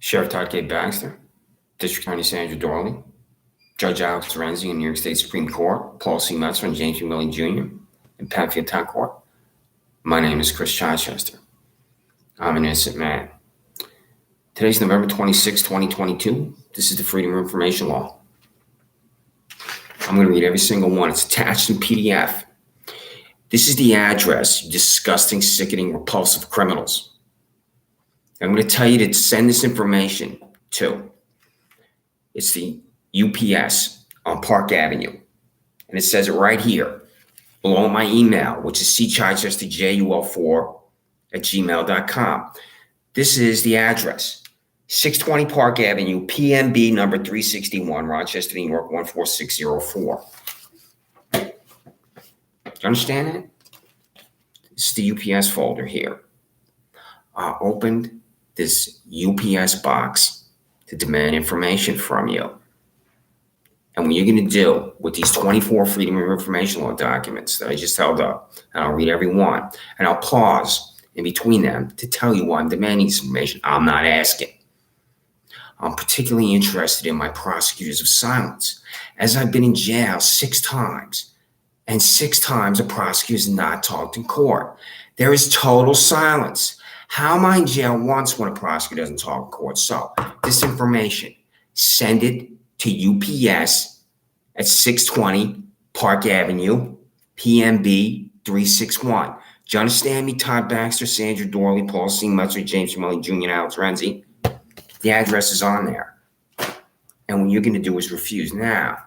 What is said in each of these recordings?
Sheriff Todd Baxter, District Attorney Sandra Doorley, Judge Alex Renzi in New York State Supreme Court, Paul C. Metzer and James Millie Jr. in Penfield Town Court. My name is Chris Chichester. I'm an innocent man. Today's November 26, 2022. This is the Freedom of Information Law. I'm going to read every single one. It's attached in PDF. This is the address, you disgusting, sickening, repulsive criminals. I'm going to tell you to send this information to. It's the UPS on Park Avenue. And it says it right here, below my email, which is cchichesterjul4@gmail.com. This is the address, 620 Park Avenue, PMB number 361, Rochester, New York, 14604. Do you understand that? This is the UPS folder here. I opened this UPS box to demand information from you. And what you're going to do with these 24 Freedom of Information Law documents that I just held up, and I'll read every one, and I'll pause in between them to tell you why I'm demanding this information. I'm not asking. I'm particularly interested in my prosecutors of silence, as I've been in jail 6 times, and 6 times a prosecutor has not talked in court. There is total silence. How am I in jail once when a prosecutor doesn't talk in court? So, this information, send it to UPS at 620 Park Avenue, PMB 361. Do you understand me, Todd Baxter, Sandra Doorley, Paul C. Metzer, James Millie Jr., and Alex Renzi? The address is on there. And what you're going to do is refuse. Now,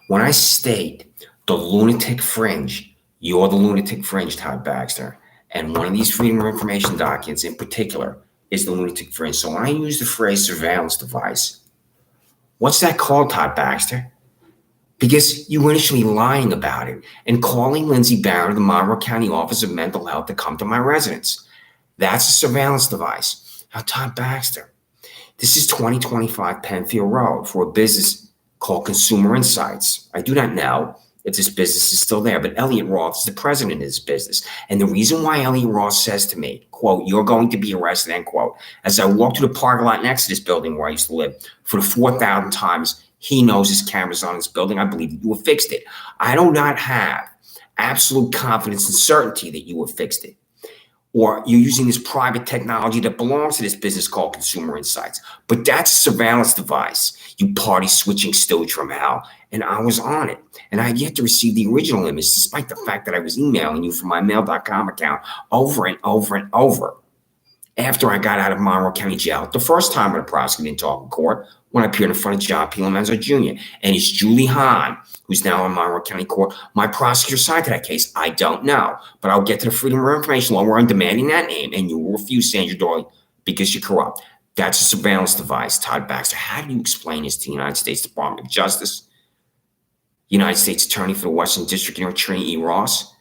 when I state the lunatic fringe, you're the lunatic fringe, Todd Baxter. And one of these Freedom of Information documents in particular is the lunatic fringe. So when I use the phrase surveillance device, what's that called, Todd Baxter? Because you were initially lying about it and calling Lindsay Barrett of the Monroe County Office of Mental Health to come to my residence. That's a surveillance device. Now, Todd Baxter, this is 2025 Penfield Road for a business called Consumer Insights. I do not know if this business is still there, but Elliot Roth is the president of this business. And the reason why Elliot Roth says to me, quote, "You're going to be arrested," end quote, as I walk through the parking lot next to this building where I used to live for the 4,000 times he knows his camera's on this building, I believe that you have fixed it. I do not have absolute confidence and certainty that you have fixed it. Or you're using this private technology that belongs to this business called Consumer Insights. But that's a surveillance device, you party switching stooge from hell. And I was on it. And I had yet to receive the original image, despite the fact that I was emailing you from my mail.com account over and over and over. After I got out of Monroe County Jail, the first time when a prosecutor didn't talk in court, when I appeared in front of John P. Lomenzo Jr. And it's Julie Hahn, who's now in Monroe County Court. My prosecutor side to that case, I don't know. But I'll get to the Freedom of Information Law where I'm demanding that name, and you will refuse, Sandra Doorley, because you're corrupt. That's a surveillance device, Todd Baxter. How do you explain this to the United States Department of Justice? United States Attorney for the Western District, New York, Trini E. Ross,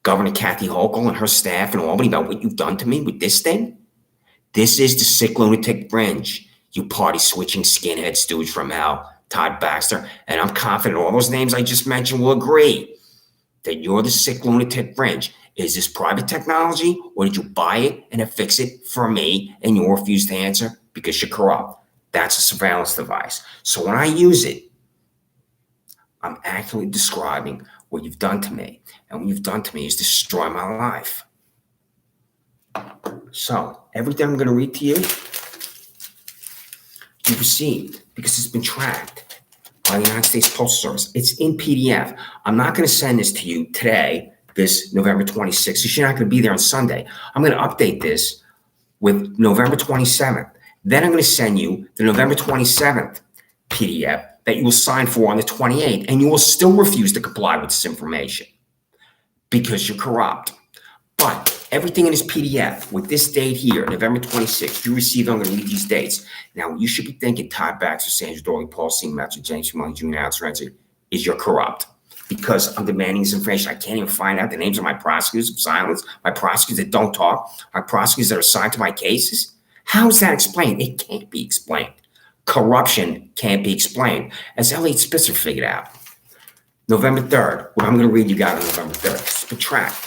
Governor Kathy Hochul and her staff in Albany about what you've done to me with this thing? This is the sick lunatic fringe, you party switching skinhead stooge from hell, Todd Baxter. And I'm confident all those names I just mentioned will agree that you're the sick lunatic fringe. Is this private technology, or did you buy it and affix it for me and you refuse to answer because you're corrupt? That's a surveillance device. So when I use it, I'm accurately describing what you've done to me. And what you've done to me is destroy my life. So everything I'm going to read to you, you've received because it's been tracked by the United States Postal Service. It's in PDF. I'm not going to send this to you today, this November 26th, so you're not going to be there on Sunday. I'm going to update this with November 27th. Then I'm going to send you the November 27th PDF that you will sign for on the 28th, and you will still refuse to comply with this information because you're corrupt. But everything in this PDF with this date here, November 26th, you received. I'm going to read these dates. Now, what you should be thinking, Todd Baxter, Sandra Doorley, Paul C. Metzer, James Millie Jr., Alex Renzi, is you're corrupt because I'm demanding this information. I can't even find out the names of my prosecutors of silence, my prosecutors that don't talk, my prosecutors that are assigned to my cases. How is that explained? It can't be explained. Corruption can't be explained, as Elliot Spitzer figured out. November 3rd, what I'm going to read you got on November 3rd. It's been tracked.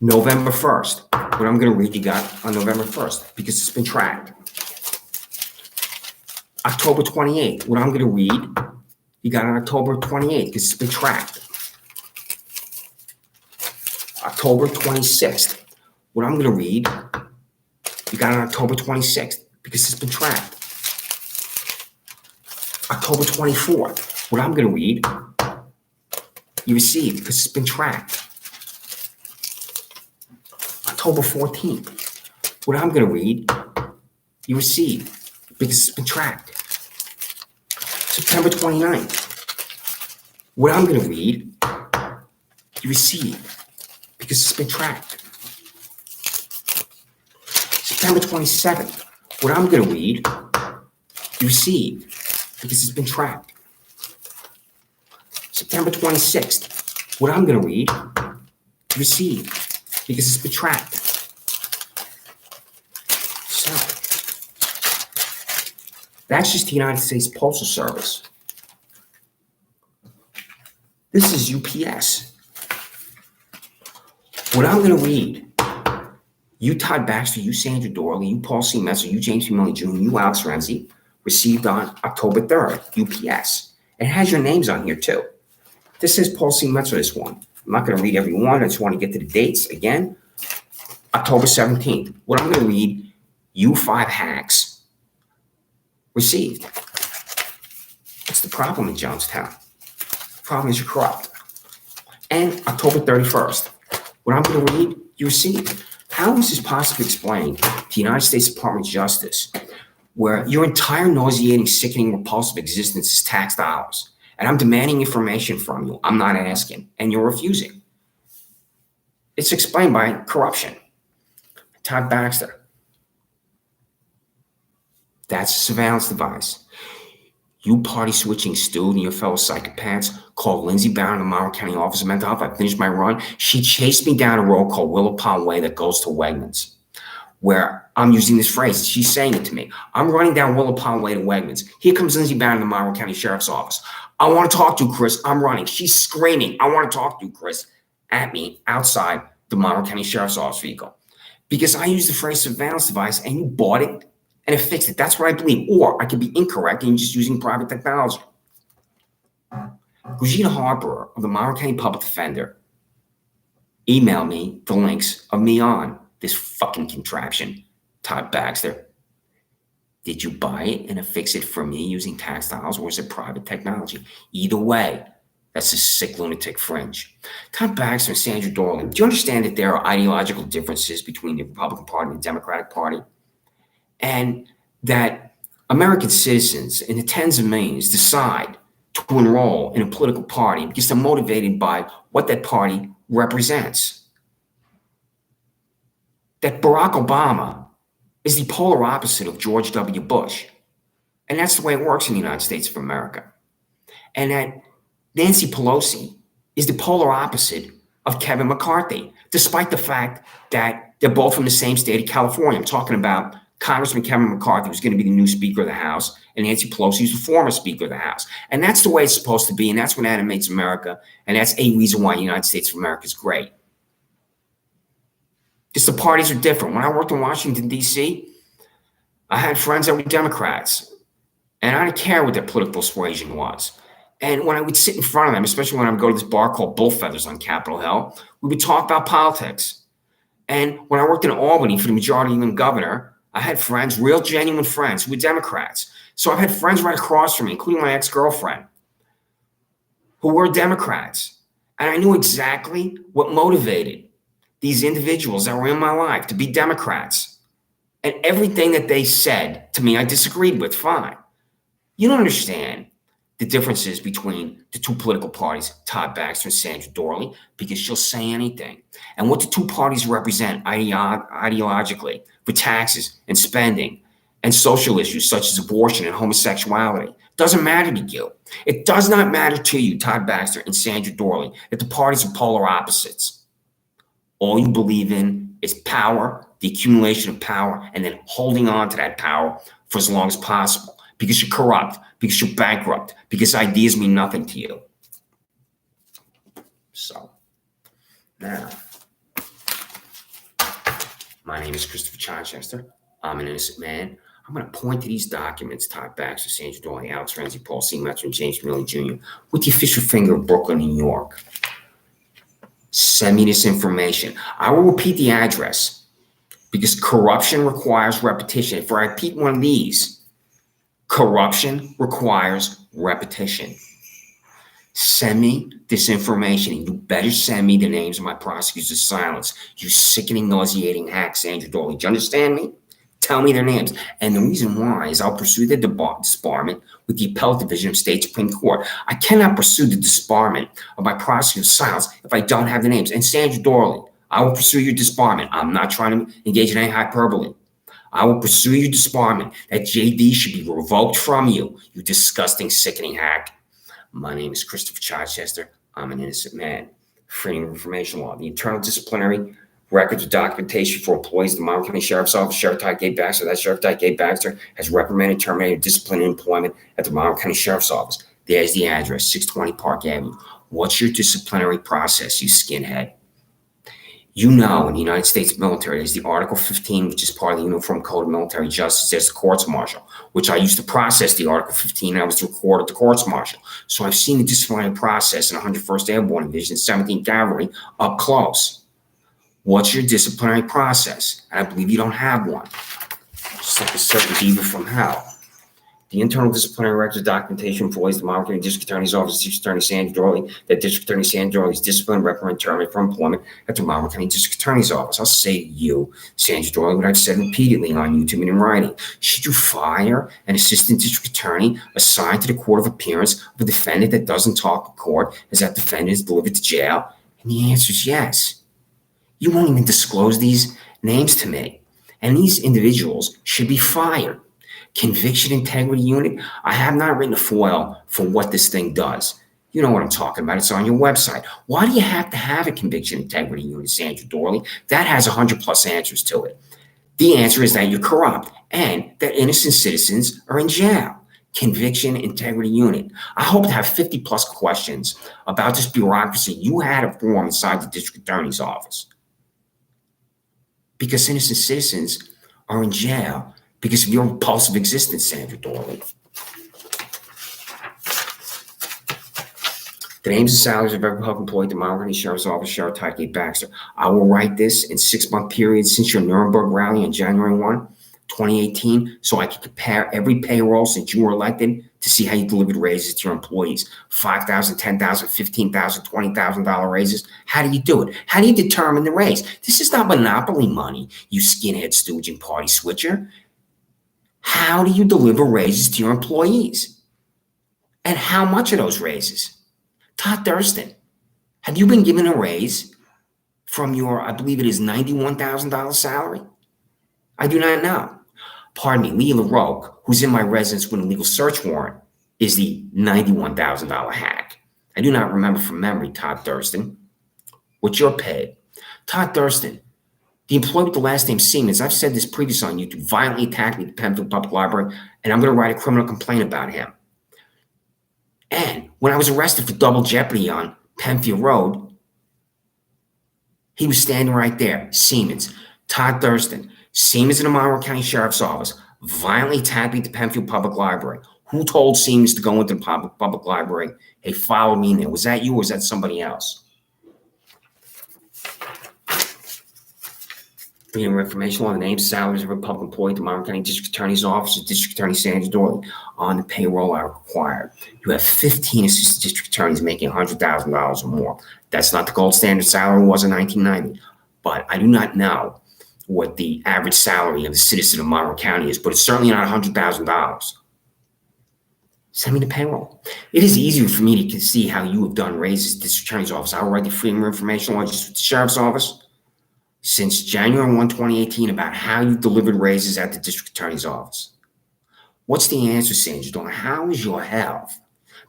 November 1st, What I'm going to read you got on November 1st because it's been tracked. October 28th. What I'm going to read you got on October 28th because it's been tracked. October 26th. What I'm going to read you got on October 26th because it's been tracked. October 24th. What I'm going to read you received because it's been tracked. October 14th. What I'm going to read you received because it's been tracked. September 29th. What I'm going to read you received because it's been tracked. September 27th. What I'm going to read you received because it's been tracked. September 26th. What I'm going to read you received because it's been tracked. So, that's just the United States Postal Service. This is UPS. What I'm going to read, you Todd Baxter, you Sandra Doorley, you Paul C. Messer, you James P. Millie Jr., you Alex Renzi, received on October 3rd, UPS. It has your names on here too. This is Paul C. Metzer, this one. I'm not going to read every one. I just want to get to the dates again. October 17th. What I'm going to read, you 5 hacks received. What's the problem in Jonestown? The problem is you're corrupt. And October 31st. What I'm going to read, you received. How is this possibly explained to the United States Department of Justice, where your entire nauseating, sickening, repulsive existence is tax dollars? And I'm demanding information from you. I'm not asking. And you're refusing. It's explained by corruption. Todd Baxter. That's a surveillance device. You party switching Stu and your fellow psychopaths called Renzi Barron, the Monroe County Office of Mental Health. I finished my run. She chased me down a road called Willow Pond Way that goes to Wegmans, where I'm using this phrase. She's saying it to me. I'm running down Willow Pond Way to Wegmans. Here comes Renzi Barron, the Monroe County Sheriff's Office. I want to talk to you, Chris. I'm running. She's screaming, I want to talk to you, Chris, at me outside the Monroe County Sheriff's Office vehicle. Because I used the phrase surveillance device and you bought it and it fixed it. That's what I believe. Or I could be incorrect and you're just using private technology. Regina Harper of the Monroe County Public Defender emailed me the links of me on this fucking contraption. Todd Baxter. Did you buy it and fix it for me using tax dollars, or is it private technology? Either way, that's a sick lunatic fringe. Todd Baxter and Sandra Doorley, do you understand that there are ideological differences between the Republican Party and the Democratic Party? And that American citizens in the tens of millions decide to enroll in a political party because they're motivated by what that party represents. That Barack Obama is the polar opposite of George W. Bush. And that's the way it works in the United States of America. And that Nancy Pelosi is the polar opposite of Kevin McCarthy, despite the fact that they're both from the same state of California. I'm talking about Congressman Kevin McCarthy, who's going to be the new Speaker of the House, and Nancy Pelosi, who's the former Speaker of the House. And that's the way it's supposed to be, and that's what animates America, and that's a reason why the United States of America is great. Because the parties are different. When I worked in Washington, D.C., I had friends that were Democrats, and I didn't care what their political persuasion was. And when I would sit in front of them, especially when I would go to this bar called Bullfeathers on Capitol Hill, we would talk about politics. And when I worked in Albany for the majority-leader governor, I had friends, real genuine friends, who were Democrats. So I've had friends right across from me, including my ex-girlfriend, who were Democrats. And I knew exactly what motivated these individuals that were in my life to be Democrats. And everything that they said to me, I disagreed with. Fine. You don't understand the differences between the two political parties, Todd Baxter and Sandra Doorley, because she'll say anything. And what the two parties represent ideologically for taxes and spending and social issues such as abortion and homosexuality doesn't matter to you. It does not matter to you, Todd Baxter and Sandra Doorley, that the parties are polar opposites. All you believe in is power, the accumulation of power, and then holding on to that power for as long as possible because you're corrupt, because you're bankrupt, because ideas mean nothing to you. So, now, My name is Christopher Chichester. I'm an innocent man. I'm going to point to these documents, Todd, Baxter, Sandra, Doorley, Alex, Renzi, Paul C. Metro, and James Millie Jr., with the official finger of Brooklyn, New York. Send me this information. I will repeat the address because corruption requires repetition. If I repeat one of these, corruption requires repetition. Send me this information, and you better send me the names of my prosecutors of silence. You sickening, nauseating hack, Sandra Doorley. Do you understand me? Tell me their names. And the reason why is I'll pursue the disbarment with the Appellate Division of State Supreme Court. I cannot pursue the disbarment of my prosecutor's silence if I don't have the names. And Sandra Doorley, I will pursue your disbarment. I'm not trying to engage in any hyperbole. I will pursue your disbarment. That JD should be revoked from you, you disgusting, sickening hack. My name is Christopher Chichester. I'm an innocent man. Freedom of Information Law. The internal disciplinary records of documentation for employees of the Monroe County Sheriff's Office. Sheriff Todd Gay Baxter. That Sheriff Todd Gay Baxter has reprimanded, terminated, disciplined employment at the Monroe County Sheriff's Office. There's the address, 620 Park Avenue. What's your disciplinary process, you skinhead? You know, in the United States military, there's the Article 15, which is part of the Uniform Code of Military Justice. There's the courts martial, which I used to process the Article 15, and I was to record at the courts martial. So I've seen the disciplinary process in 101st Airborne Division, 17th Cavalry, up close. What's your disciplinary process? And I believe you don't have one. Just like a certain diva from hell. The internal disciplinary records of documentation employs the Monroe County District Attorney's Office, District Attorney Sandra Doorley, that District Attorney Sandra Doorley is disciplined, reprimanded, terminated from employment at the Monroe County District Attorney's Office. I'll say to you, Sandra Doorley, what I've said repeatedly on YouTube and in writing. Should you fire an assistant district attorney assigned to the court of appearance of a defendant that doesn't talk to court as that defendant is delivered to jail? And the answer is yes. You won't even disclose these names to me. And these individuals should be fired. Conviction Integrity Unit, I have not written a FOIL for what this thing does. You know what I'm talking about. It's on your website. Why do you have to have a Conviction Integrity Unit, Sandra Doorley? That has 100+ answers to it. The answer is that you're corrupt and that innocent citizens are in jail. Conviction Integrity Unit. I hope to have 50+ questions about this bureaucracy you had to form inside the district attorney's office. Because innocent citizens are in jail because of your repulsive existence, Sandra Doorley. The names and salaries of every public employee at the Monroe County Sheriff's Office, Sheriff Todd Gay Baxter. I will write this in 6-month periods since your Nuremberg rally on January 1, 2018, so I can compare every payroll since you were elected to see how you delivered raises to your employees. $5,000, $10,000, $15,000, $20,000 raises. How do you do it? How do you determine the raise? This is not monopoly money, you skinhead stooge and party switcher. How do you deliver raises to your employees? And how much are those raises? Todd Thurston, have you been given a raise from your, I believe it is $91,000 salary? I do not know. Pardon me, Lee LaRoque, who's in my residence with a legal search warrant, is the $91,000 hack. I do not remember from memory, Todd Thurston, what you're paid. Todd Thurston, the employee with the last name Siemens, I've said this previously on YouTube, violently attacked me at the Penfield Public Library, and I'm going to write a criminal complaint about him. And when I was arrested for double jeopardy on Penfield Road, he was standing right there, Siemens. Todd Thurston, Siemens in the Monroe County Sheriff's Office, violently attacked me at the Penfield Public Library. Who told Siemens to go into the public library? Hey, follow me in there. Was that you or was that somebody else? Freedom of Information Law, the names, salaries of a public employee at the Monroe County District Attorney's Office, District Attorney Sandra Doorley, on the payroll are required. You have 15 assistant district attorneys making $100,000 or more. That's not the gold standard salary was in 1990. But I do not know what the average salary of a citizen of Monroe County is, but it's certainly not $100,000. Send me the payroll. It is easier for me to see how you have done raises at the District Attorney's Office. I will write the Freedom of Information Law just with the Sheriff's Office since January 1, 2018 about how you delivered raises at the District Attorney's Office. What's the answer, Sandra Doorley? How is your health?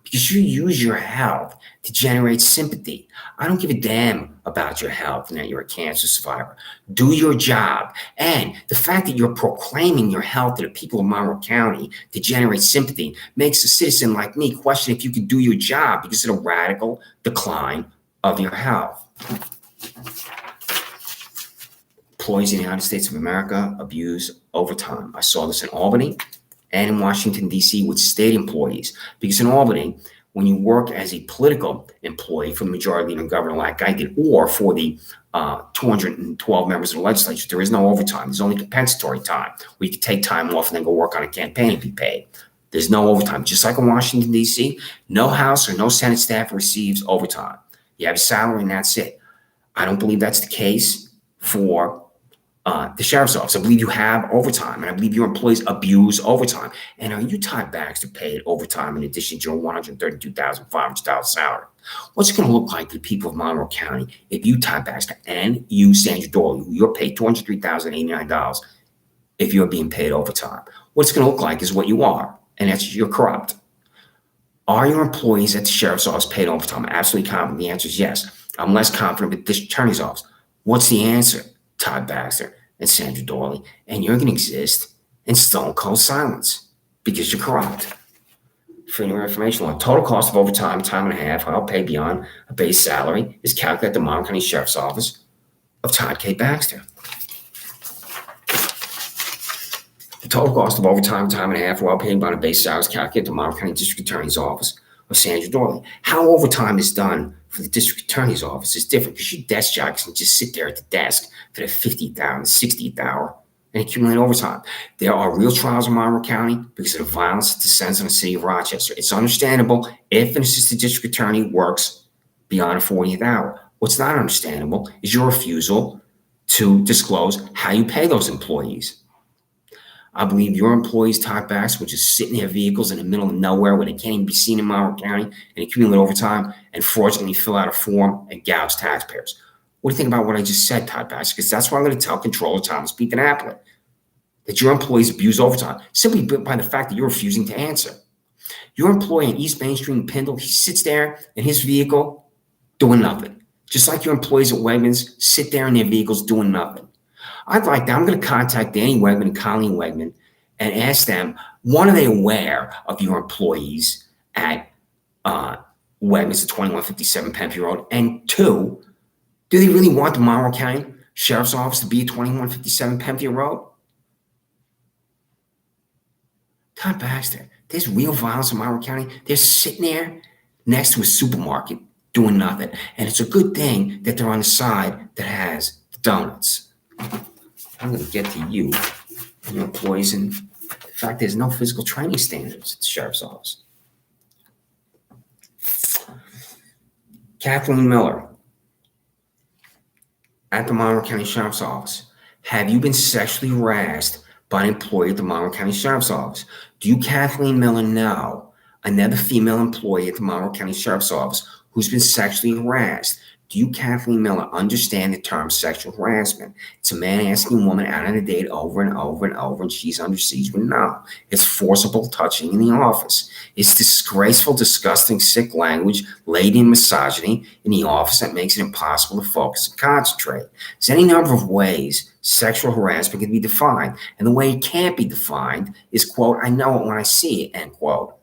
Because you use your health to generate sympathy. I don't give a damn about your health and that you're a cancer survivor. Do your job. And the fact that you're proclaiming your health to the people of Monroe County to generate sympathy makes a citizen like me question if you can do your job because of the radical decline of your health. employees in the United States of America abuse overtime. I saw this in Albany and in Washington, D.C. with state employees. Because in Albany, when you work as a political employee for the majority leader and governor like I did, or for the 212 members of the legislature, there is no overtime. There's only compensatory time where you can take time off and then go work on a campaign and be paid. There's no overtime. Just like in Washington, D.C., no House or no Senate staff receives overtime. You have a salary and that's it. I don't believe that's the case for the sheriff's office. I believe you have overtime, and I believe your employees abuse overtime. And are you, Todd Baxter, paid overtime in addition to your $132,500 salary? What's it going to look like to the people of Monroe County if you, Todd Baxter, and you, Sandra Doorley, who you're paid $203,089, if you're being paid overtime? What it's going to look like is what you are, and that's you're corrupt. Are your employees at the sheriff's office paid overtime? Absolutely confident. The answer is yes. I'm less confident with the district attorney's office. What's the answer, Todd Baxter and Sandra Doorley? And you're going to exist in stone cold silence because you're corrupt. Freedom of Information Law. Total cost of overtime, time and a half, I'll pay beyond a base salary is calculated at the Monroe County Sheriff's Office of Todd K. Baxter. The total cost of overtime, time and a half, while paid beyond a base salary is calculated at the Monroe County District Attorney's Office of Sandra Doorley. How overtime is done for the district attorney's office is different because you desk jockeys can just sit there at the desk for the 50th hour and 60th hour and accumulate overtime. There are real trials in Monroe County because of the violence that descends on the city of Rochester. It's understandable if an assistant district attorney works beyond a 40th hour. What's not understandable is your refusal to disclose how you pay those employees. I believe your employees, Todd Baxter, will just sit in their vehicles in the middle of nowhere where they can't even be seen in Monroe County and accumulate overtime and fraudulently fill out a form and gouge taxpayers. What do you think about what I just said, Todd Baxter? Because that's what I'm going to tell Controller Thomas P. Napoli, that your employees abuse overtime simply by the fact that you're refusing to answer. Your employee on East Main Street in Pindle, he sits there in his vehicle doing nothing. Just like your employees at Wegmans sit there in their vehicles doing nothing. I'm going to contact Danny Wegman and Colleen Wegman and ask them, one, are they aware of your employees at Wegmans at 2157 Penfield Road? And two, do they really want the Monroe County Sheriff's Office to be at 2157 Penfield Road? Todd Baxter, there's real violence in Monroe County. They're sitting there next to a supermarket doing nothing. And it's a good thing that they're on the side that has the donuts. I'm going to get to you and your employees. And in fact, there's no physical training standards at the sheriff's office. Kathleen Miller, at the Monroe County Sheriff's Office, have you been sexually harassed by an employee at the Monroe County Sheriff's Office? Do you, Kathleen Miller, know another female employee at the Monroe County Sheriff's Office who's been sexually harassed? Do you, Kathleen Miller, understand the term sexual harassment? It's a man asking a woman out on a date over and over and over, and she's under siege with no. It's forcible touching in the office. It's disgraceful, disgusting, sick language, laden misogyny in the office that makes it impossible to focus and concentrate. There's any number of ways sexual harassment can be defined, and the way it can't be defined is, quote, I know it when I see it, end quote.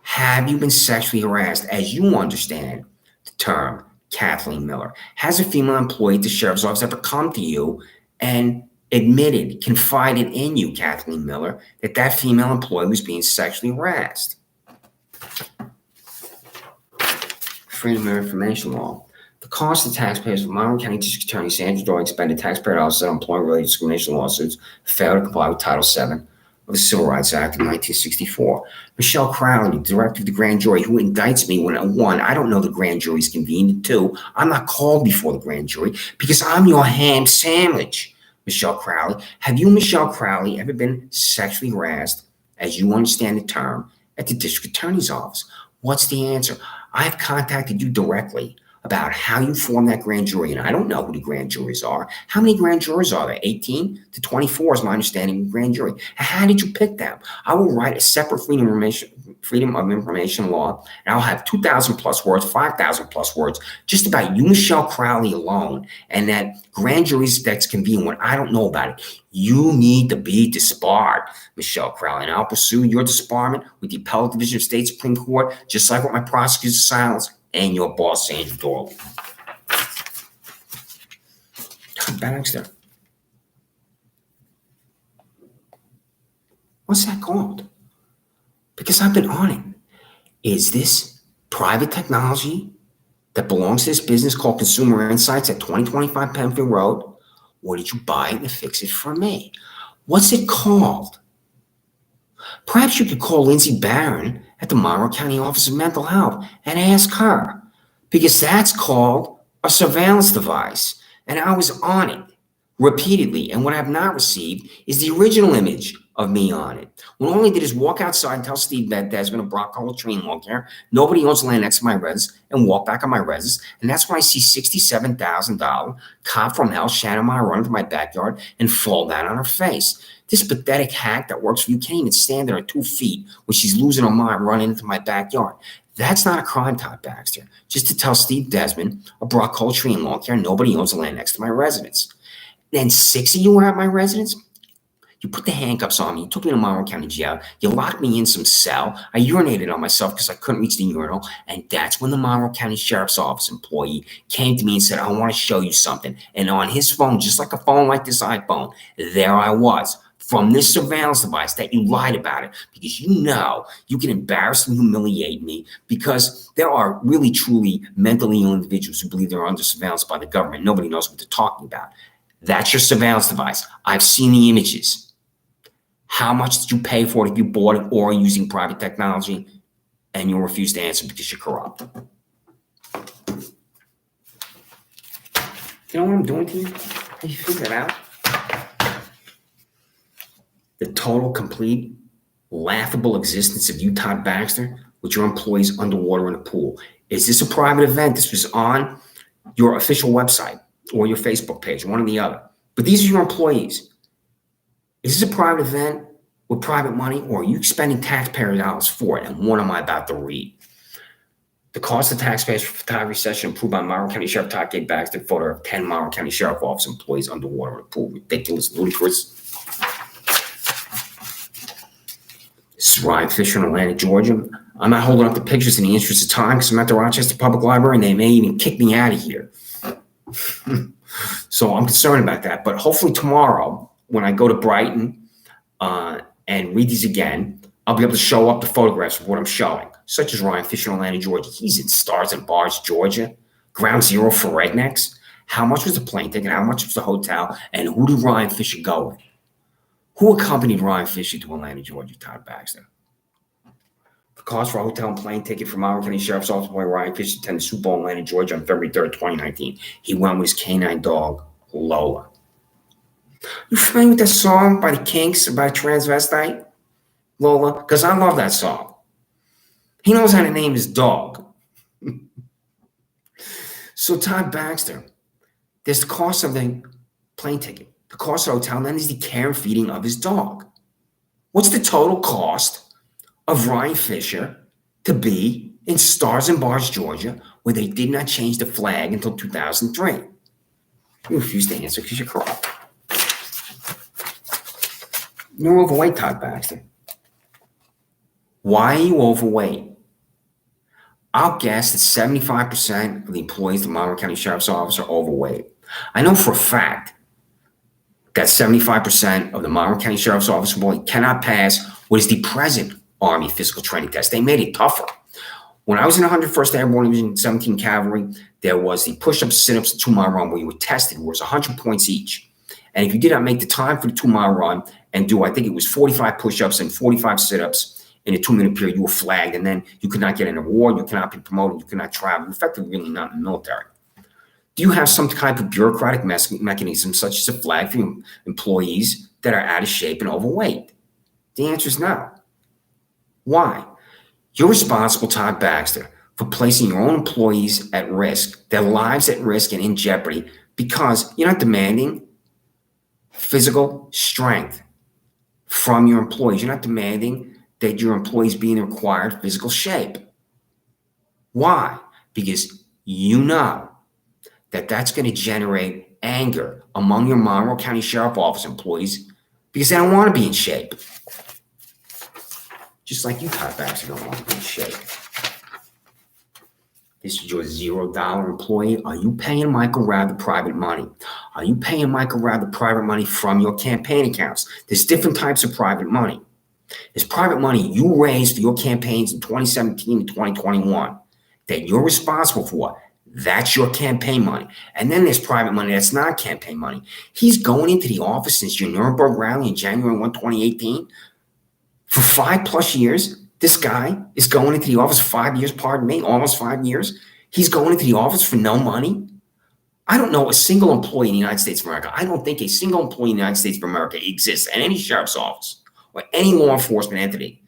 Have you been sexually harassed as you understand the term, Kathleen Miller? Has a female employee at the sheriff's office ever come to you and admitted, confided in you, Kathleen Miller, that that female employee was being sexually harassed? Freedom of Information Law. The cost of taxpayers of Monroe County District Attorney Sandra Doorley expended taxpayer dollars on employment-related discrimination lawsuits failed to comply with Title VII of the Civil Rights Act of 1964. Michelle Crowley, director of the grand jury, who indicts me when, one, I don't know the grand jury's convened, and two, I'm not called before the grand jury because I'm your ham sandwich. Michelle Crowley, have you, Michelle Crowley, ever been sexually harassed, as you understand the term, at the district attorney's office? What's the answer? I've contacted you directly about how you form that grand jury, and I don't know who the grand juries are. How many grand jurors are there? 18 to 24 is my understanding of grand jury. How did you pick them? I will write a separate freedom of information law, and I'll have 2,000 plus words, 5,000 plus words, just about you, Michelle Crowley, alone, and that grand juries that's convened when I don't know about it. You need to be disbarred, Michelle Crowley, and I'll pursue your disbarment with the Appellate Division of State Supreme Court, just like with my prosecutor's silence and your boss, Sandra Doorley. Baxter. What's that called? Because I've been on it. Is this private technology that belongs to this business called Consumer Insights at 2025 Penfield Road? Or did you buy it and fix it for me? What's it called? Perhaps you could call Lindsay Barron at the Monroe County Office of Mental Health and ask her, because that's called a surveillance device. And I was on it repeatedly. And what I have not received is the original image of me on it. What I only did is walk outside and tell Steve that there's been a Brock-Collar train long here. Nobody owns land next to my residence, and walk back on my residence. And that's when I see $67,000 cop from hell, Shannon, run into my backyard and fall down on her face. This pathetic hack that works for you can't even stand there at 2 feet when she's losing her mind running into my backyard. That's not a crime, Todd Baxter. Just to tell Steve Desmond, a Brock-Collar tree in lawn care, nobody owns the land next to my residence. Then 6 of you were at my residence. You put the handcuffs on me. You took me to Monroe County Jail. You locked me in some cell. I urinated on myself because I couldn't reach the urinal. And that's when the Monroe County Sheriff's Office employee came to me and said, I want to show you something. And on his phone, just like a phone like this iPhone, there I was. From this surveillance device that you lied about it, because you know you can embarrass and humiliate me, because there are really, truly mentally ill individuals who believe they're under surveillance by the government. Nobody knows what they're talking about. That's your surveillance device. I've seen the images. How much did you pay for it if you bought it or using private technology? And you'll refuse to answer because you're corrupt. You know what I'm doing to you? Have you figured it out? The total, complete, laughable existence of you, Todd Baxter, with your employees underwater in a pool. Is this a private event? This was on your official website or your Facebook page, one or the other. But these are your employees. Is this a private event with private money, or are you spending taxpayer dollars for it? And what am I about to read? The cost of taxpayers for photography session approved by Monroe County Sheriff Todd K. Baxter, photo of 10 Monroe County Sheriff Office employees underwater in a pool. Ridiculous, ludicrous. This is Ryan Fisher in Atlanta, Georgia. I'm not holding up the pictures in the interest of time because I'm at the Rochester Public Library and they may even kick me out of here. So I'm concerned about that. But hopefully tomorrow, when I go to Brighton and read these again, I'll be able to show up the photographs of what I'm showing, such as Ryan Fisher in Atlanta, Georgia. He's in Stars and Bars, Georgia. Ground zero for rednecks. How much was the plane ticket? How much was the hotel? And who did Ryan Fisher go with? Who accompanied Ryan Fisher to Atlanta, Georgia, Todd Baxter? The cost for a hotel and plane ticket from Monroe County Sheriff's Office boy Ryan Fisher attended Super Bowl in Atlanta, Georgia on February 3rd, 2019. He went with his canine dog, Lola. You familiar with that song by the Kinks about transvestite, Lola? Because I love that song. He knows how to name his dog. So Todd Baxter, there's the cost of the plane ticket, the cost of the hotel, and then there's the care and feeding of his dog. What's the total cost of Ryan Fisher to be in Stars and Bars, Georgia, where they did not change the flag until 2003? You refuse to answer because you're corrupt. You're overweight, Todd Baxter. Why are you overweight? I'll guess that 75% of the employees of the Monroe County Sheriff's Office are overweight. I know for a fact that 75% of the Monroe County Sheriff's Office employees cannot pass what is the present Army physical training test. They made it tougher. When I was in the 101st Airborne Division, 17 Cavalry, there was the push-ups, sit-ups, the 2-mile run where you were tested, where it was 100 points each. And if you did not make the time for the 2-mile run and do, I think it was 45 push-ups and 45 sit-ups in a 2-minute period, you were flagged, and then you could not get an award, you cannot be promoted, you cannot travel. You're effectively really not in the military. Do you have some type of bureaucratic mechanism, such as a flag for your employees that are out of shape and overweight? The answer is no. Why? You're responsible, Todd Baxter, for placing your own employees at risk, their lives at risk and in jeopardy, because you're not demanding physical strength from your employees. You're not demanding that your employees be in required physical shape. Why? Because you know that that's going to generate anger among your Monroe County Sheriff Office employees because they don't want to be in shape. Just like you, Todd Baxter, don't want to be in shape. This is your $0 employee. Are you paying Michael Rather private money? Are you paying Michael Rather private money from your campaign accounts? There's different types of private money. There's private money you raised for your campaigns in 2017 and 2021 that you're responsible for. That's your campaign money. And then there's private money that's not campaign money. He's going into the office since your Nuremberg rally in January 1, 2018. For 5+ years, this guy is going into the office 5 years, pardon me, almost 5 years. He's going into the office for no money. I don't know a single employee in the United States of America. I don't think a single employee in the United States of America exists at any sheriff's office or any law enforcement entity,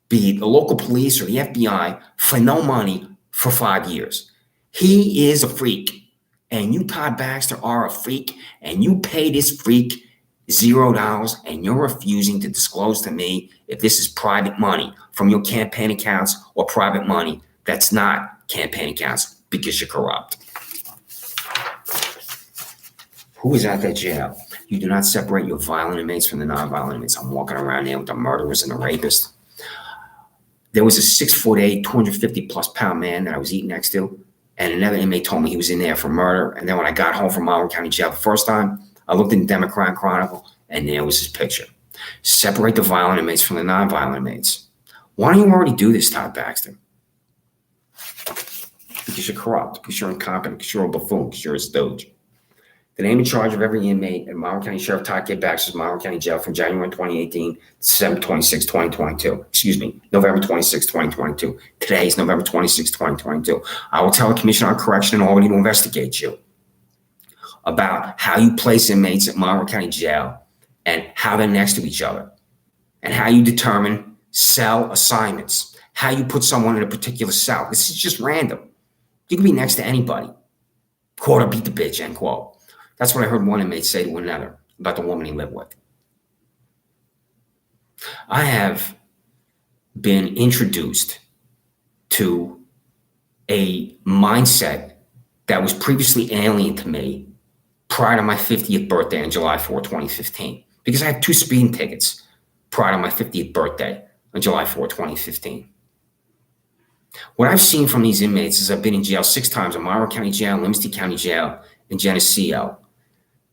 be it the local police or the FBI, for no money for 5 years. He is a freak, and you, Todd Baxter, are a freak, and you pay this freak $0, and you're refusing to disclose to me if this is private money from your campaign accounts or private money that's not campaign accounts because you're corrupt. Who is at that jail? You do not separate your violent inmates from the non-violent inmates. I'm walking around there with the murderers and the rapists. There was a 6'8", 250+ pound man that I was eating next to, and another inmate told me he was in there for murder. And then when I got home from Monroe County Jail the first time, I looked in the Democrat Chronicle, and there was his picture. Separate the violent inmates from the non-violent inmates. Why don't you already do this, Todd Baxter? Because you're corrupt, because you're incompetent, because you're a buffoon, because you're a stooge. The name and charge of every inmate at Monroe County Sheriff Todd K. Baxter's Monroe County Jail from January 2018 to December 26, 2022. Excuse me, November 26, 2022. Today is November 26, 2022. I will tell the Commissioner on Correction in Albany to investigate you about how you place inmates at Monroe County Jail and how they're next to each other, and how you determine cell assignments, how you put someone in a particular cell. This is just random. You can be next to anybody. Quote, or beat the bitch, end quote. That's what I heard one inmate say to another about the woman he lived with. I have been introduced to a mindset that was previously alien to me prior to my 50th birthday on July 4, 2015, because I had 2 speeding tickets prior to my 50th birthday on July 4, 2015. What I've seen from these inmates is I've been in jail 6 times, in Monroe County Jail, Livingston County Jail, and Geneseo,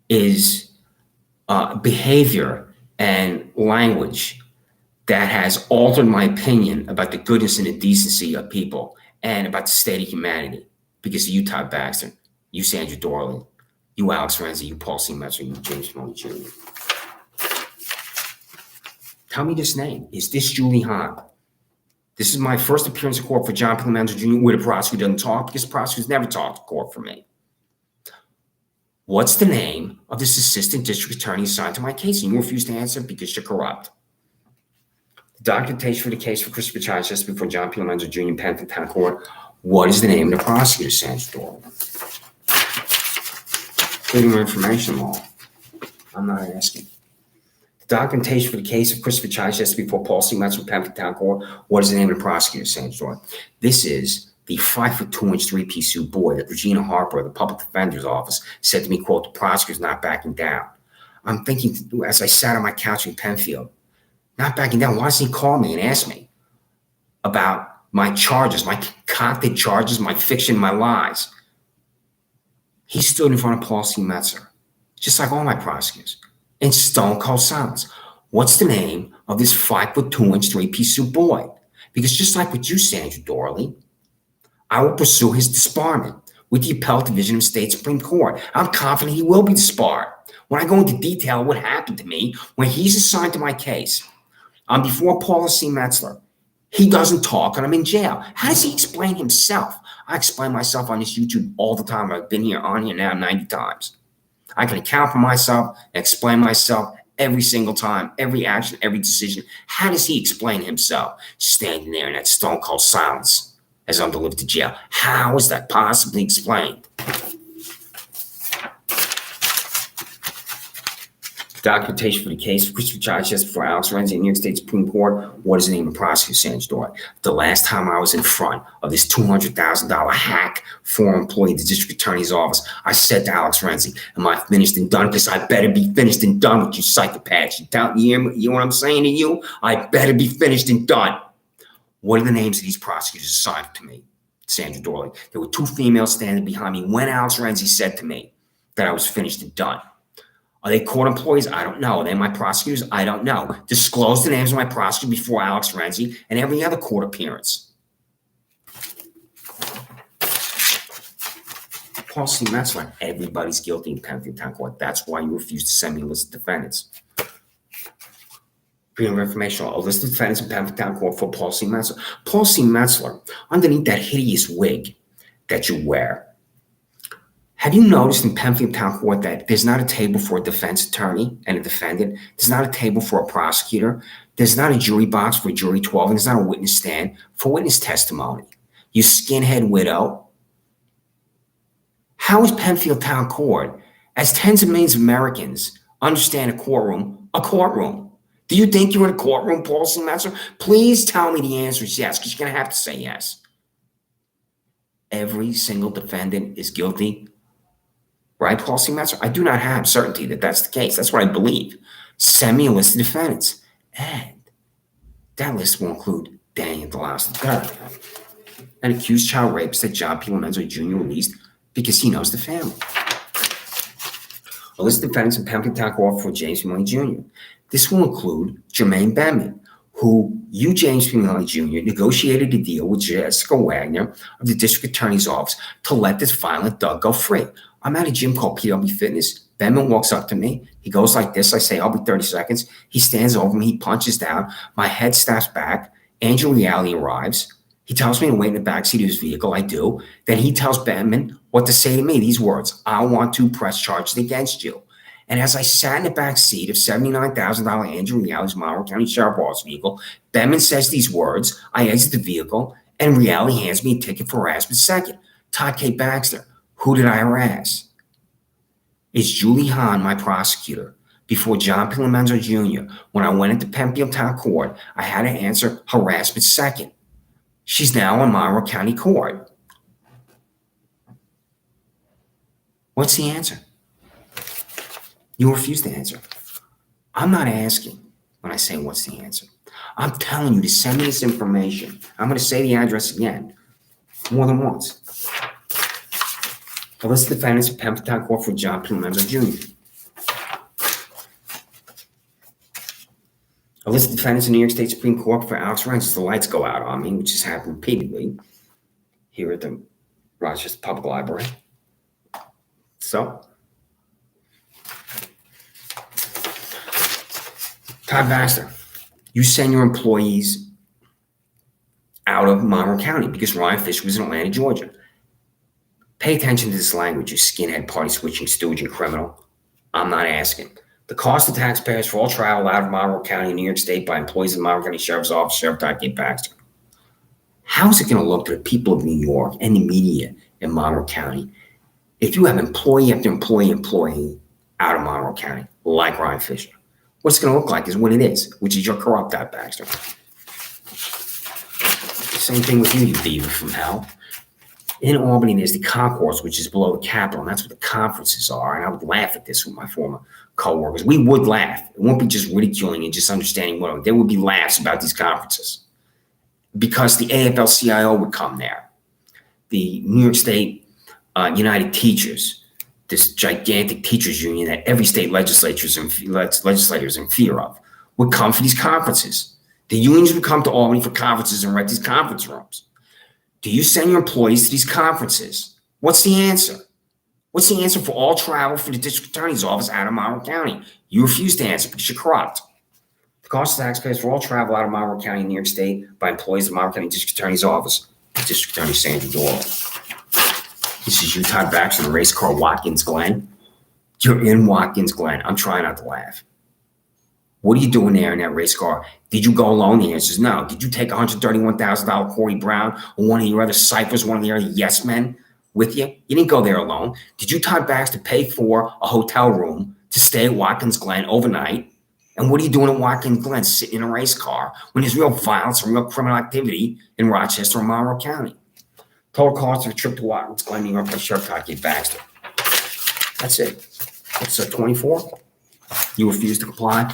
is behavior and language that has altered my opinion about the goodness and the decency of people and about the state of humanity. Because of you, Todd Baxter, you, Sandra Doorley, you, Alex Renzi, you, Paul C. Metzer, you, James Maloney Jr. Tell me this name. Is this Julie Hahn? This is my first appearance in court for John Pimentel Jr., where the prosecutor doesn't talk, because prosecutors never talk to court for me. What's the name of this assistant district attorney assigned to my case? And you refuse to answer because you're corrupt. The documentation for the case for Christopher Childs just before John P. Menzel Jr. in Penn Town Court. What is the name of the prosecutor, Sandra Doorley? Freedom of Information Law. I'm not asking. The documentation for the case of Christopher Childs just before Paul C. Menzel in Penn Town Court. What is the name of the prosecutor, Sandra Doorley? This is the 5'2", 3-piece suit boy that Regina Harper of the public defender's office said to me, quote, the prosecutor's not backing down. I'm thinking, as I sat on my couch in Penfield, not backing down. Why doesn't he call me and ask me about my charges, my concocted charges, my fiction, my lies? He stood in front of Paul C. Metzer, just like all my prosecutors, in stone cold silence. What's the name of this 5'2", 3-piece suit boy? Because just like with you, Sandra Doorley, I will pursue his disbarment with the Appellate Division of State Supreme Court. I'm confident he will be disbarred. When I go into detail what happened to me when he's assigned to my case, I'm before Paula C. Metzler. He doesn't talk and I'm in jail. How does he explain himself? I explain myself on this YouTube all the time. I've been on here now 90 times. I can account for myself and explain myself every single time, every action, every decision. How does he explain himself standing there in that stone cold silence as I'm delivered to jail? How is that possibly explained? Documentation for the case of Christopher Childs just before Alex Renzi in New York State Supreme Court. What is the name of the prosecutor, Sandra Doorley? The last time I was in front of this $200,000 hack former employee of the district attorney's office, I said to Alex Renzi, am I finished and done? Because I better be finished and done with you psychopaths. You know what I'm saying to you? I better be finished and done. What are the names of these prosecutors assigned to me? Sandra Doorley. There were two females standing behind me when Alex Renzi said to me that I was finished and done. Are they court employees? I don't know. Are they my prosecutors? I don't know. Disclose the names of my prosecutors before Alex Renzi and every other court appearance. Paul C. Metzler, everybody's guilty in Penfield Town Court. That's why you refused to send me a list of defendants. Freedom of information, a list of defendants in Penfield Town Court for Paul C. Metzler. Paul C. Metzler, underneath that hideous wig that you wear, have you noticed in Penfield Town Court that there's not a table for a defense attorney and a defendant? There's not a table for a prosecutor. There's not a jury box for jury 12. And there's not a witness stand for witness testimony. You skinhead widow. How is Penfield Town Court, as tens of millions of Americans understand a courtroom? Do you think you're in a courtroom, Paul C. Metzler? Please tell me the answer is yes, because you're going to have to say yes. Every single defendant is guilty. Right, Paul C. Metzler? I do not have certainty that that's the case. That's what I believe. Send me a list of defendants. And that list will include Daniel DeLouse III, an accused child rapist that John P. Lomenzo Jr. released because he knows the family. A list of defendants in Penfield Town Court for James P. Milley Jr. This will include Jermaine Benman, who you, James P. Milley Jr., negotiated a deal with Jessica Wagner of the District Attorney's Office to let this violent thug go free. I'm at a gym called PW Fitness. Benman walks up to me. He goes like this. I say, I'll be 30 seconds. He stands over me. He punches down. My head snaps back. Andrew Reale arrives. He tells me to wait in the backseat of his vehicle. I do. Then he tells Benman what to say to me. These words, I want to press charges against you. And as I sat in the back seat of $79,000 Andrew Reale's Monroe County Sheriff's Office vehicle, Benman says these words. I exit the vehicle, and Reale hands me a ticket for harassment second. Todd K. Baxter. Who did I harass? Is Julie Hahn my prosecutor? Before John P. Lomenzo Jr., when I went into Penfield Town Court, I had to answer harassment second. She's now in Monroe County Court. What's the answer? You refuse to answer. I'm not asking when I say what's the answer. I'm telling you to send me this information. I'm going to say the address again more than once. A list of defendants in Penfield Town Court for John P. Lomenzo Jr. A list of defendants in New York State Supreme Court for Alex Renzi. The lights go out on me, which has happened repeatedly here at the Rochester Public Library. So, Todd Baxter, you send your employees out of Monroe County because Ryan Fisher was in Atlanta, Georgia. Pay attention to this language, you skinhead, party-switching, stooge, and criminal. I'm not asking. The cost to taxpayers for all travel out of Monroe County, New York State by employees of the Monroe County Sheriff's Office, Sheriff Todd K. Baxter. How is it going to look to the people of New York and the media in Monroe County if you have employee after employee out of Monroe County, like Ryan Fisher? What's it going to look like is what it is, which is your corrupt Todd Baxter. Same thing with you, you diva from hell. In Albany, there's the concourse, which is below the Capitol, and that's what the conferences are. And I would laugh at this with my former co-workers. We would laugh. It won't be just ridiculing and just understanding what there would be laughs about these conferences because the AFL-CIO would come there. The New York State United Teachers, this gigantic teachers union that every state legislator is in fear of, would come for these conferences. The unions would come to Albany for conferences and rent these conference rooms. Do you send your employees to these conferences? What's the answer? What's the answer for all travel for the district attorney's office out of Monroe County? You refuse to answer because you're corrupt. The cost of taxpayers for all travel out of Monroe County, New York State by employees of the Monroe County District Attorney's Office, District Attorney Sandra Doorley. This is you, Todd Baxter, the race car Watkins Glen. You're in Watkins Glen. I'm trying not to laugh. What are you doing there in that race car? Did you go alone? The answer is no. Did you take $131,000 Corey Brown or one of your other ciphers, one of the other yes men with you? You didn't go there alone. Did you, Todd Baxter, pay for a hotel room to stay at Watkins Glen overnight? And what are you doing at Watkins Glen sitting in a race car when there's real violence and real criminal activity in Rochester and Monroe County? Total cost of a trip to Watkins Glen, New York by Sheriff Todd K. Baxter. That's it. Episode 24. You refuse to comply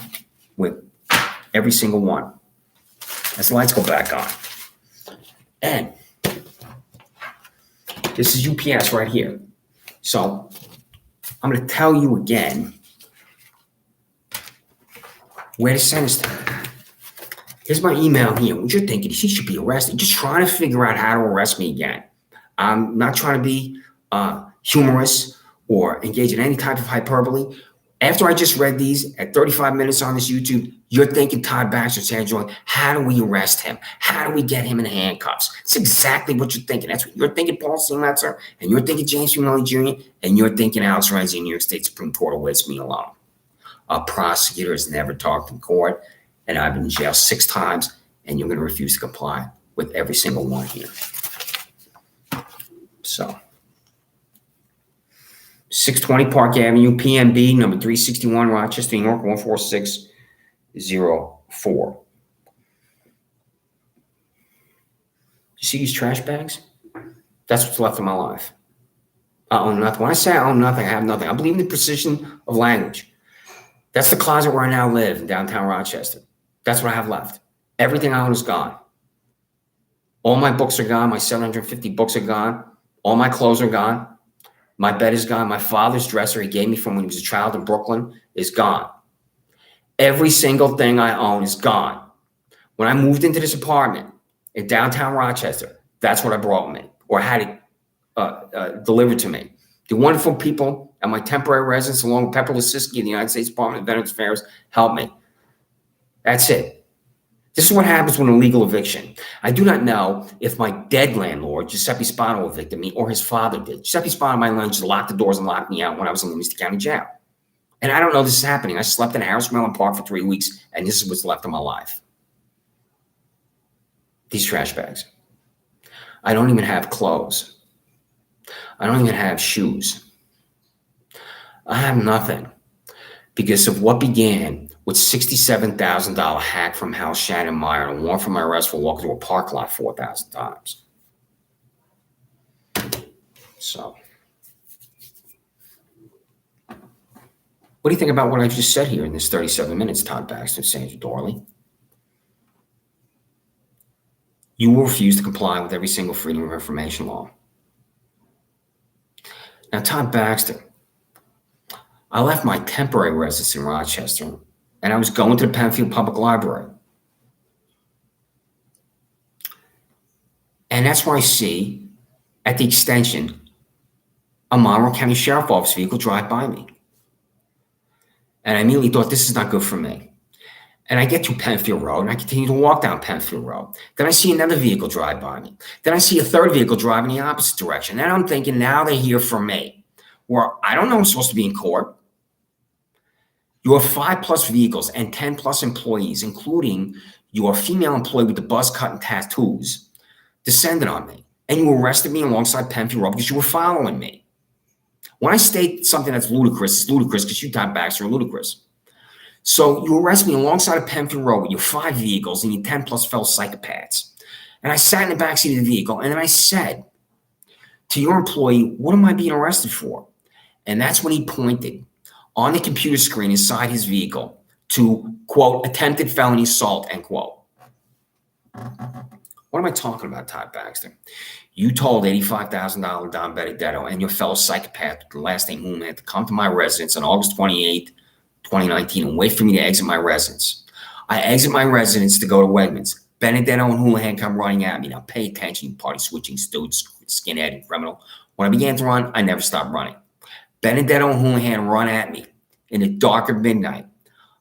with every single one. As the lights go back on. And This is UPS right here. So I'm going to tell you again where to send this to. Here's my email here. What you're thinking is he should be arrested. Just trying to figure out how to arrest me again. I'm not trying to be humorous or engage in any type of hyperbole. After I just read these at 35 minutes on this YouTube, you're thinking Todd Baxter, Sandra, how do we arrest him? How do we get him in handcuffs? That's exactly what you're thinking. That's what you're thinking, Paul Seametzer, and you're thinking James Finelli Jr., and you're thinking Alex Renzi in New York State Supreme Court awaits me alone. A prosecutor has never talked in court, and I've been in jail 6 times, and you're going to refuse to comply with every single one here. So, 620 Park Avenue, PMB, number 361, Rochester, New York, 14604. You see these trash bags? That's what's left of my life. I own nothing. When I say I own nothing, I have nothing. I believe in the precision of language. That's the closet where I now live in downtown Rochester. That's what I have left. Everything I own is gone. All my books are gone. My 750 books are gone. All my clothes are gone. My bed is gone. My father's dresser he gave me from when he was a child in Brooklyn is gone. Every single thing I own is gone. When I moved into this apartment in downtown Rochester, that's what I brought with me or had it delivered to me. The wonderful people at my temporary residence, along with Pepper Lisiski of the United States Department of Veterans Affairs, helped me. That's it. This is what happens with an illegal eviction. I do not know if my dead landlord, Giuseppe Spano, evicted me or his father did. Giuseppe Spano, my landlord, just locked the doors and locked me out when I was in Livingston County Jail. And I don't know this is happening. I slept in Harris Mellon Park for 3 weeks, and this is what's left of my life. These trash bags. I don't even have clothes. I don't even have shoes. I have nothing because of what began with $67,000 hack from Hal Shannon Meyer and a warrant for my arrest for walking to a park lot 4,000 times. So, what do you think about what I just said here in this 37 minutes, Todd Baxter, Sandra Doorley? You will refuse to comply with every single Freedom of Information law. Now, Todd Baxter, I left my temporary residence in Rochester, and I was going to the Penfield Public Library. And that's where I see, at the extension, a Monroe County Sheriff Office vehicle drive by me. And I immediately thought, this is not good for me. And I get to Penfield Road, and I continue to walk down Penfield Road. Then I see another vehicle drive by me. Then I see a third vehicle drive in the opposite direction. And I'm thinking, now they're here for me. Where I don't know I'm supposed to be in court. Your 5+ vehicles and 10+ employees, including your female employee with the buzz cut and tattoos, descended on me. And you arrested me alongside Penfield Road because you were following me. When I state something that's ludicrous, it's ludicrous because you, Todd Baxter, are ludicrous. So you arrest me alongside of Penfield Road with your 5 vehicles and your 10+ fellow psychopaths. And I sat in the backseat of the vehicle, and then I said to your employee, what am I being arrested for? And that's when he pointed on the computer screen inside his vehicle to, quote, attempted felony assault, end quote. What am I talking about, Todd Baxter? You told $85,000 Don Benedetto and your fellow psychopath, the last name Houlihan, to come to my residence on August 28th, 2019 and wait for me to exit my residence. I exit my residence to go to Wegmans. Benedetto and Houlihan come running at me. Now pay attention, you party switching stooge, skinhead, and criminal. When I began to run, I never stopped running. Benedetto and Houlihan run at me in the dark of midnight.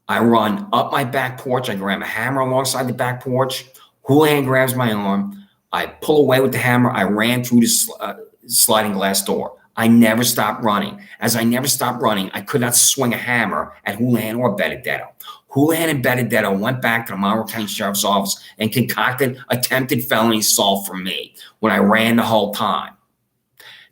I run up my back porch. I grab a hammer alongside the back porch. Houlihan grabs my arm. I pull away with the hammer. I ran through the sliding glass door. I never stopped running. As I never stopped running, I could not swing a hammer at Houlihan or Benedetto. Houlihan and Benedetto went back to the Monroe County Sheriff's Office and concocted attempted felony assault for me when I ran the whole time.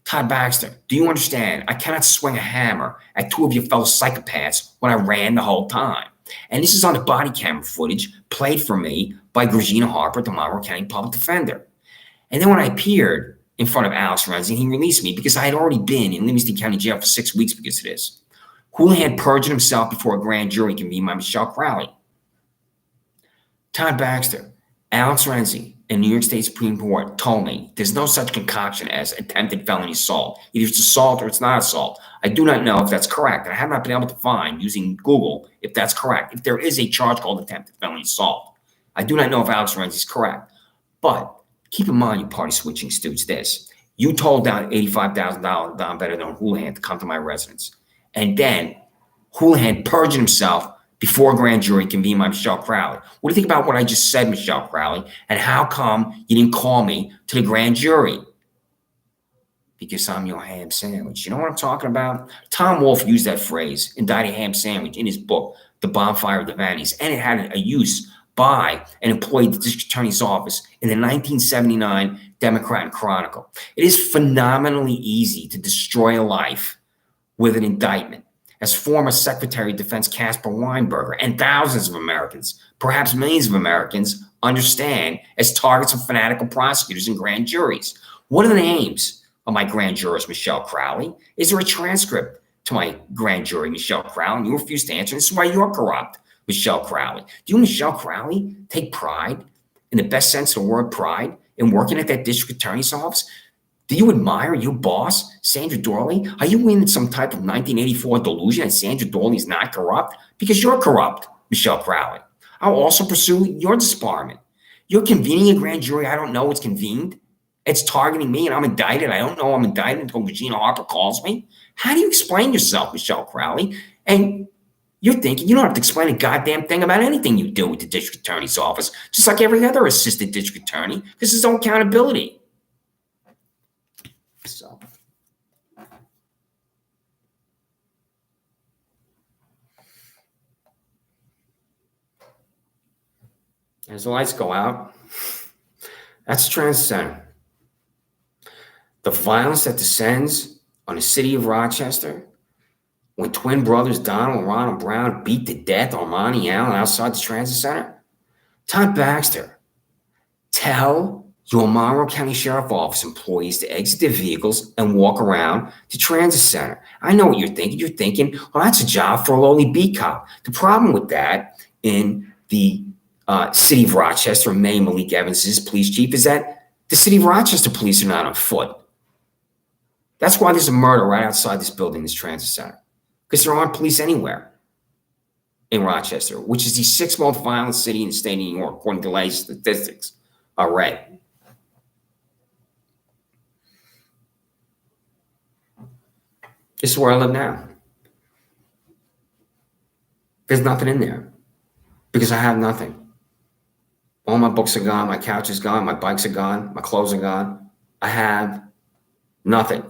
Todd Baxter, do you understand? I cannot swing a hammer at 2 of your fellow psychopaths when I ran the whole time. And this is on the body camera footage played for me by Gregina Harper, the Monroe County Public Defender. And then when I appeared in front of Alex Renzi, he released me because I had already been in Livingston County Jail for 6 weeks because of this. Houlihan perjured himself before a grand jury convened by Michelle Crowley. Todd Baxter, Alex Renzi, and New York State Supreme Court told me there's no such concoction as attempted felony assault. Either it's assault or it's not assault. I do not know if that's correct. I have not been able to find, using Google, if that's correct. If there is a charge called attempted felony assault, I do not know if Alex Renzi is correct. But keep in mind, you party switching stoots, this. You told down $85,000 Don Better than Houlihan to come to my residence. And then Houlihan perjured himself before a grand jury convened by Michelle Crowley. What do you think about what I just said, Michelle Crowley? And how come you didn't call me to the grand jury? Because I'm your ham sandwich. You know what I'm talking about? Tom Wolfe used that phrase, indicted ham sandwich, in his book, The Bonfire of the Vanities. And it had a use by an employee at the district attorney's office in the 1979 Democrat Chronicle. It is phenomenally easy to destroy a life with an indictment. As former Secretary of Defense Caspar Weinberger and thousands of Americans, perhaps millions of Americans, understand as targets of fanatical prosecutors and grand juries. What are the names of my grand jurors, Michelle Crowley? Is there a transcript to my grand jury, Michelle Crowley? And you refuse to answer. This is why you're corrupt, Michelle Crowley. Do you, Michelle Crowley, take pride, in the best sense of the word pride, in working at that district attorney's office? Do you admire your boss, Sandra Doorley? Are you in some type of 1984 delusion that Sandra Doorley is not corrupt? Because you're corrupt, Michelle Crowley. I'll also pursue your disbarment. You're convening a grand jury. I don't know it's convened. It's targeting me and I'm indicted. I don't know I'm indicted until Regina Harper calls me. How do you explain yourself, Michelle Crowley? And you're thinking you don't have to explain a goddamn thing about anything you do with the district attorney's office, just like every other assistant district attorney, because there's no accountability. So, as the lights go out, that's Transit Center. The violence that descends on the city of Rochester when twin brothers Donald and Ronald Brown beat to death Armani Allen outside the Transit Center. Todd Baxter, tell your Monroe County Sheriff Office employees to exit their vehicles and walk around the Transit Center. I know what you're thinking. You're thinking, well, that's a job for a lowly beat cop. The problem with that in the city of Rochester, May Malik Evans' police chief, is that the city of Rochester police are not on foot. That's why there's a murder right outside this building, this Transit Center, because there aren't police anywhere in Rochester, which is the sixth most violent city in the state of New York, according to the latest statistics are right. This is where I live now. There's nothing in there because I have nothing. All my books are gone. My couch is gone. My bikes are gone. My clothes are gone. I have nothing.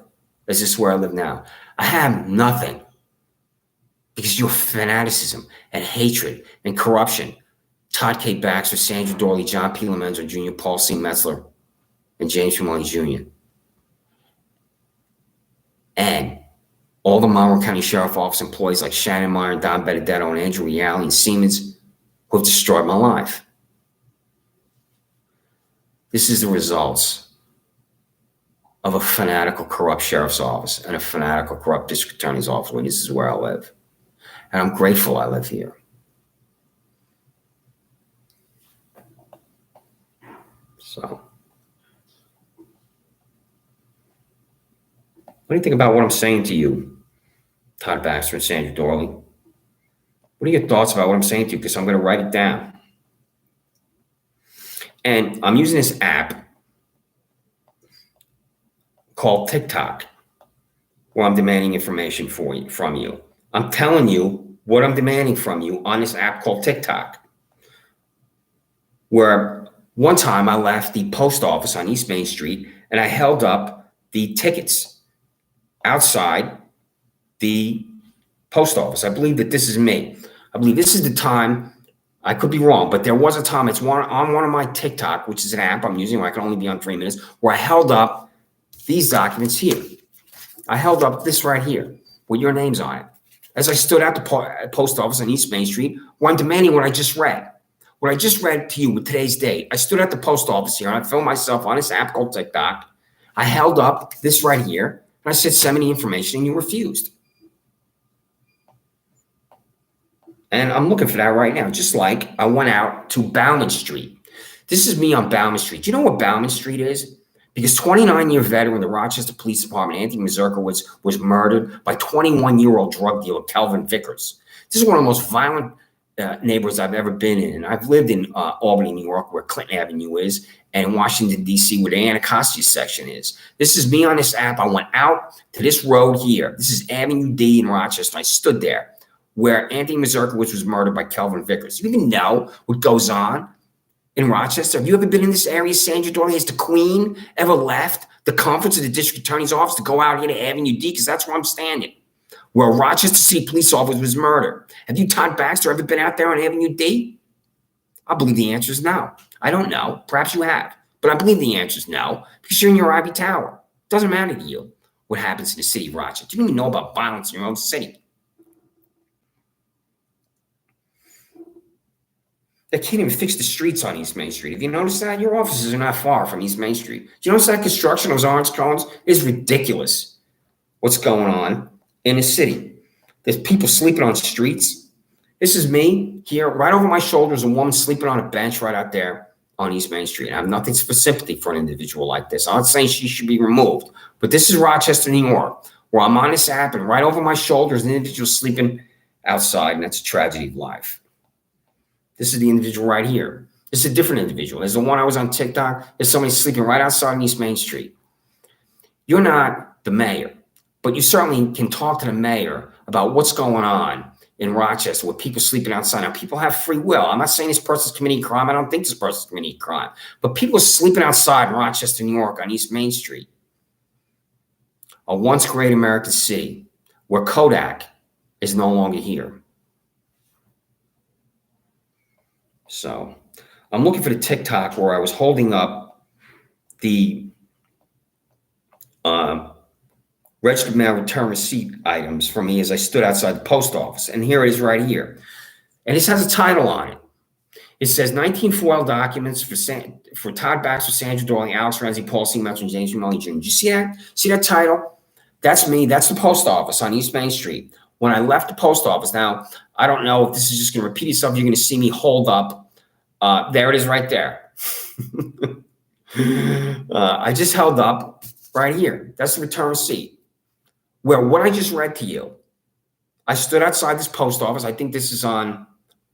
This is where I live now. I have nothing because your fanaticism and hatred and corruption. Todd K. Baxter, Sandra Doorley, John P. Lomenzo Jr., Paul C. Metzler, and James Money Jr. And all the Monroe County Sheriff Office employees like Shannon Meyer, Don Benedetto, and Andrew Reale and Siemens who have destroyed my life. This is the results of a fanatical, corrupt sheriff's office and a fanatical, corrupt district attorney's office when this is where I live. And I'm grateful I live here. So, what do you think about what I'm saying to you, Todd Baxter and Sandra Doorley? What are your thoughts about what I'm saying to you? Because I'm going to write it down. And I'm using this app called TikTok, where I'm demanding information from you. I'm telling you what I'm demanding from you on this app called TikTok, where one time I left the post office on East Main Street and I held up the tickets outside the post office. I believe that this is me. I believe this is the time. I could be wrong, but there was a time, it's on one of my TikTok, which is an app I'm using where I can only be on 3 minutes, where I held up these documents here. I held up this right here with your names on it. As I stood at the post office on East Main Street, where I'm demanding what I just read. What I just read to you with today's date. I stood at the post office here and I filmed myself on this app called TikTok. I held up this right here and I said, send me the information, and you refused. And I'm looking for that right now. Just like I went out to Bowman Street This is me on Bauman Street. Do you know what Bauman Street is? Because 29-year veteran of the Rochester Police Department, Anthony Mazurkowitz, was murdered by 21-year-old drug dealer Kelvin Vickers. This is one of the most violent neighborhoods I've ever been in. And I've lived in Albany, New York, where Clinton Avenue is, and in Washington, D.C., where the Anacostia section is. This is me on this app. I went out to this road here. This is Avenue D in Rochester. I stood there where Anthony Mazurkowitz was murdered by Kelvin Vickers. You even know what goes on in Rochester? Have you ever been in this area, Sandra Doorley? Has the Queen ever left the conference of the district attorney's office to go out here to Avenue D? Because that's where I'm standing, where a Rochester City police officer was murdered. Have you, Todd Baxter, ever been out there on Avenue D? I believe the answer is no. I don't know. Perhaps you have. But I believe the answer is no, because you're in your Ivy Tower. It doesn't matter to you what happens in the city of Rochester. You don't even know about violence in your own city. They can't even fix the streets on East Main Street. Have you noticed that? Your offices are not far from East Main Street. Do you notice that construction, those orange cones, is ridiculous? What's going on in the city? There's people sleeping on streets. This is me here. Right over my shoulder is a woman sleeping on a bench right out there on East Main Street. I have nothing for sympathy for an individual like this. I'm not saying she should be removed, but this is Rochester, New York, where I'm on this app, and right over my shoulder is an individual sleeping outside, and that's a tragedy of life. This is the individual right here. This is a different individual. There's the one I was on TikTok. There's somebody sleeping right outside on East Main Street. You're not the mayor, but you certainly can talk to the mayor about what's going on in Rochester with people sleeping outside. Now, people have free will. I'm not saying this person's committing a crime. I don't think this person's committing a crime. But people are sleeping outside in Rochester, New York on East Main Street, a once great American city where Kodak is no longer here. So I'm looking for the TikTok where I was holding up the registered mail return receipt items for me as I stood outside the post office. And here it is right here. And this has a title on it. It says 19 foil documents for Todd Baxter, Sandra Doorley, Alex Renzi, Paul C. Metro, and James Melly Jr. Did you see that? See that title? That's me. That's the post office on East Main Street. When I left the post office, now, I don't know if this is just going to repeat itself. You're going to see me hold up. There it is right there. I just held up right here. That's the return receipt. Where what I just read to you, I stood outside this post office. I think this is on,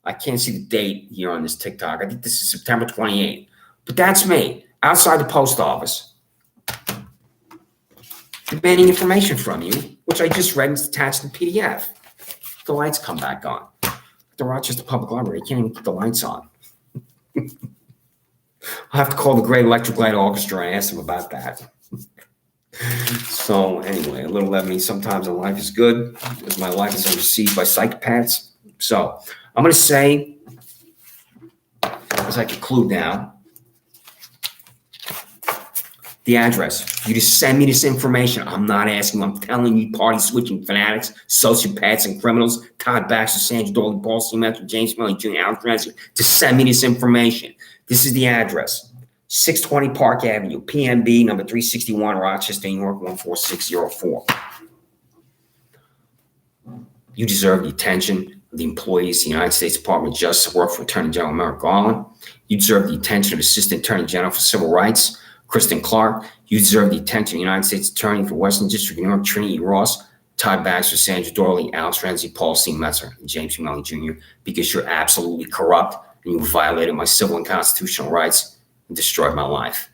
I can't see the date here on this TikTok. I think this is September 28th. But that's me, outside the post office, demanding information from you, which I just read and attached to the PDF. The lights come back on. The Rochester Public Library, they can't even put the lights on. I'll have to call the Great Electric Light Orchestra and ask them about that. So anyway, a little levity sometimes in life is good, because my life is under siege by psychopaths. So I'm going to say, as I conclude now, the address. You just send me this information. I'm not asking. I'm telling you, party switching fanatics, sociopaths, and criminals, Todd Baxter, Sandra Doorley, Paul C. Metro, James Melly Jr., Alex Renzi, to send me this information. This is the address. 620 Park Avenue, PMB number 361, Rochester, New York, 14604. You deserve the attention of the employees of the United States Department of Justice who work for Attorney General Merrick Garland. You deserve the attention of Assistant Attorney General for Civil Rights, Kristen Clark. You deserve the attention of the United States Attorney for Western District of New York, Trinity Ross, Todd Baxter, Sandra Doorley, Alex Renzi, Paul C. Metzer, and James Melly Jr., because you're absolutely corrupt and you violated my civil and constitutional rights and destroyed my life.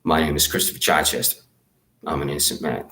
My name is Christopher Chichester. I'm an innocent man.